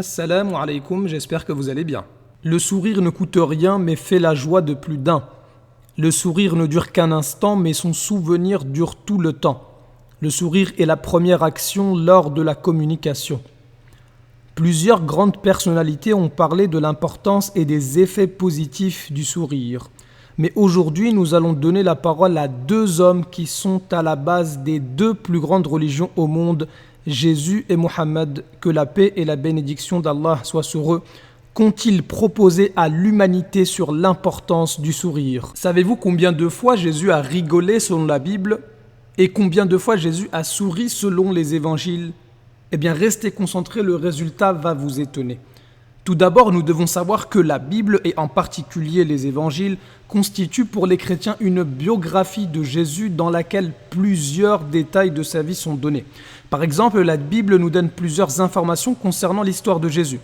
Assalamu alaikum, j'espère que vous allez bien. Le sourire ne coûte rien mais fait la joie de plus d'un. Le sourire ne dure qu'un instant mais son souvenir dure tout le temps. Le sourire est la première action lors de la communication. Plusieurs grandes personnalités ont parlé de l'importance et des effets positifs du sourire. Mais aujourd'hui, nous allons donner la parole à deux hommes qui sont à la base des deux plus grandes religions au monde, Jésus et Mohammed, que la paix et la bénédiction d'Allah soient sur eux. Qu'ont-ils proposé à l'humanité sur l'importance du sourire? Savez-vous combien de fois Jésus a rigolé selon la Bible et combien de fois Jésus a souri selon les évangiles? Eh bien, restez concentrés, le résultat va vous étonner. Tout d'abord, nous devons savoir que la Bible, et en particulier les évangiles, constituent pour les chrétiens une biographie de Jésus dans laquelle plusieurs détails de sa vie sont donnés. Par exemple, la Bible nous donne plusieurs informations concernant l'histoire de Jésus.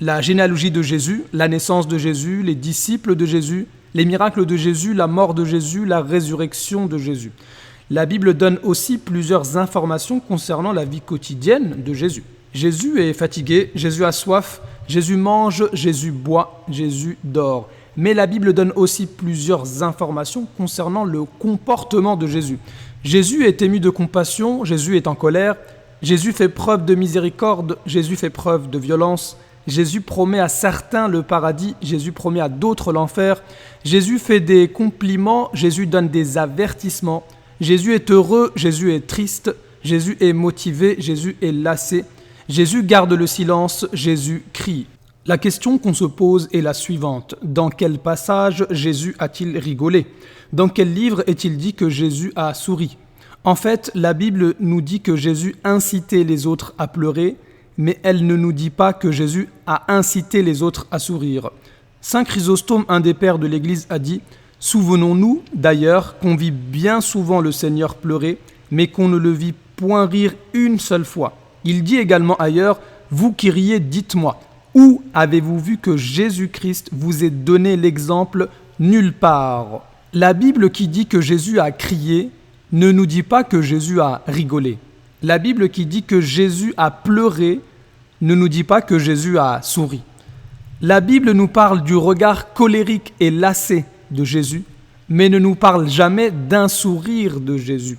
La généalogie de Jésus, la naissance de Jésus, les disciples de Jésus, les miracles de Jésus, la mort de Jésus, la résurrection de Jésus. La Bible donne aussi plusieurs informations concernant la vie quotidienne de Jésus. Jésus est fatigué, Jésus a soif, Jésus mange, Jésus boit, Jésus dort. Mais la Bible donne aussi plusieurs informations concernant le comportement de Jésus. Jésus est ému de compassion, Jésus est en colère, Jésus fait preuve de miséricorde, Jésus fait preuve de violence, Jésus promet à certains le paradis, Jésus promet à d'autres l'enfer, Jésus fait des compliments, Jésus donne des avertissements, Jésus est heureux, Jésus est triste, Jésus est motivé, Jésus est lassé, Jésus garde le silence, Jésus crie. La question qu'on se pose est la suivante. Dans quel passage Jésus a-t-il rigolé? Dans quel livre est-il dit que Jésus a souri? En fait, la Bible nous dit que Jésus incitait les autres à pleurer, mais elle ne nous dit pas que Jésus a incité les autres à sourire. Saint Chrysostome, un des pères de l'Église, a dit « Souvenons-nous d'ailleurs qu'on vit bien souvent le Seigneur pleurer, mais qu'on ne le vit point rire une seule fois. » Il dit également ailleurs « Vous qui riez, dites-moi, où avez-vous vu que Jésus-Christ vous ait donné l'exemple? Nulle part. » La Bible qui dit que Jésus a crié ne nous dit pas que Jésus a rigolé. La Bible qui dit que Jésus a pleuré ne nous dit pas que Jésus a souri. La Bible nous parle du regard colérique et lassé de Jésus, mais ne nous parle jamais d'un sourire de Jésus.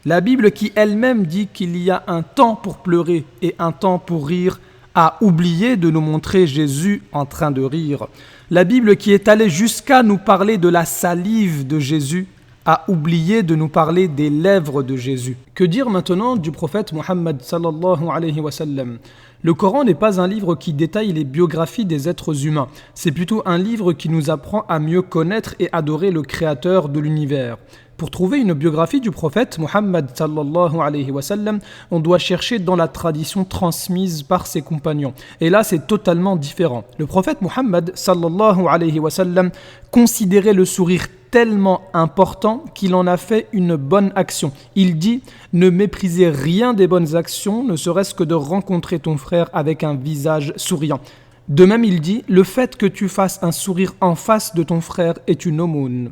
La Bible qui elle-même dit qu'il y a un temps pour pleurer et un temps pour rire a oublié de nous montrer Jésus en train de rire. La Bible qui est allée jusqu'à nous parler de la salive de Jésus a oublié de nous parler des lèvres de Jésus. Que dire maintenant du prophète Mohammed sallallahu alayhi wa sallam? Le Coran n'est pas un livre qui détaille les biographies des êtres humains. C'est plutôt un livre qui nous apprend à mieux connaître et adorer le Créateur de l'univers. Pour trouver une biographie du prophète Mohammed sallallahu alayhi wa sallam, on doit chercher dans la tradition transmise par ses compagnons. Et là, c'est totalement différent. Le prophète Mohammed sallallahu alayhi wa sallam considérait le sourire tellement important qu'il en a fait une bonne action. Il dit « Ne méprisez rien des bonnes actions, ne serait-ce que de rencontrer ton frère avec un visage souriant. » De même, il dit « Le fait que tu fasses un sourire en face de ton frère est une aumône. »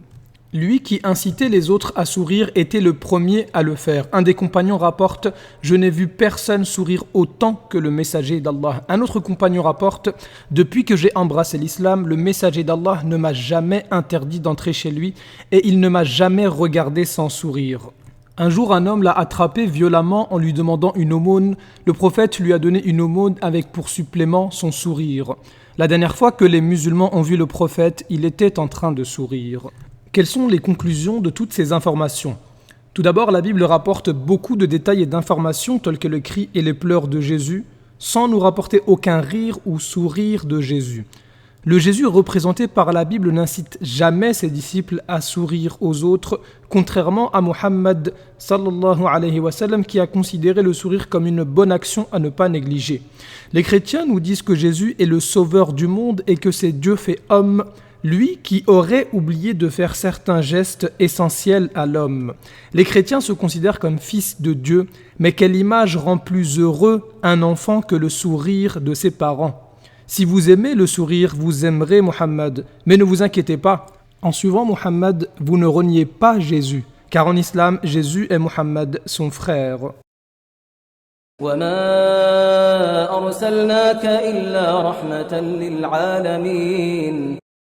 Lui qui incitait les autres à sourire était le premier à le faire. Un des compagnons rapporte « Je n'ai vu personne sourire autant que le messager d'Allah ». Un autre compagnon rapporte « Depuis que j'ai embrassé l'islam, le messager d'Allah ne m'a jamais interdit d'entrer chez lui et il ne m'a jamais regardé sans sourire. » Un jour, un homme l'a attrapé violemment en lui demandant une aumône. Le prophète lui a donné une aumône avec pour supplément son sourire. La dernière fois que les musulmans ont vu le prophète, il était en train de sourire. Quelles sont les conclusions de toutes ces informations? Tout d'abord, la Bible rapporte beaucoup de détails et d'informations tels que le cri et les pleurs de Jésus, sans nous rapporter aucun rire ou sourire de Jésus. Le Jésus représenté par la Bible n'incite jamais ses disciples à sourire aux autres, contrairement à Mohammed sallallahu alayhi wa sallam qui a considéré le sourire comme une bonne action à ne pas négliger. Les chrétiens nous disent que Jésus est le sauveur du monde et que c'est Dieu fait homme, lui qui aurait oublié de faire certains gestes essentiels à l'homme. Les chrétiens se considèrent comme fils de Dieu, mais quelle image rend plus heureux un enfant que le sourire de ses parents? Si vous aimez le sourire, vous aimerez Mohammed. Mais ne vous inquiétez pas, en suivant Mohammed, vous ne reniez pas Jésus, car en islam, Jésus est Mohammed, son frère. وما أرسلناك إلا رحمة للعالمين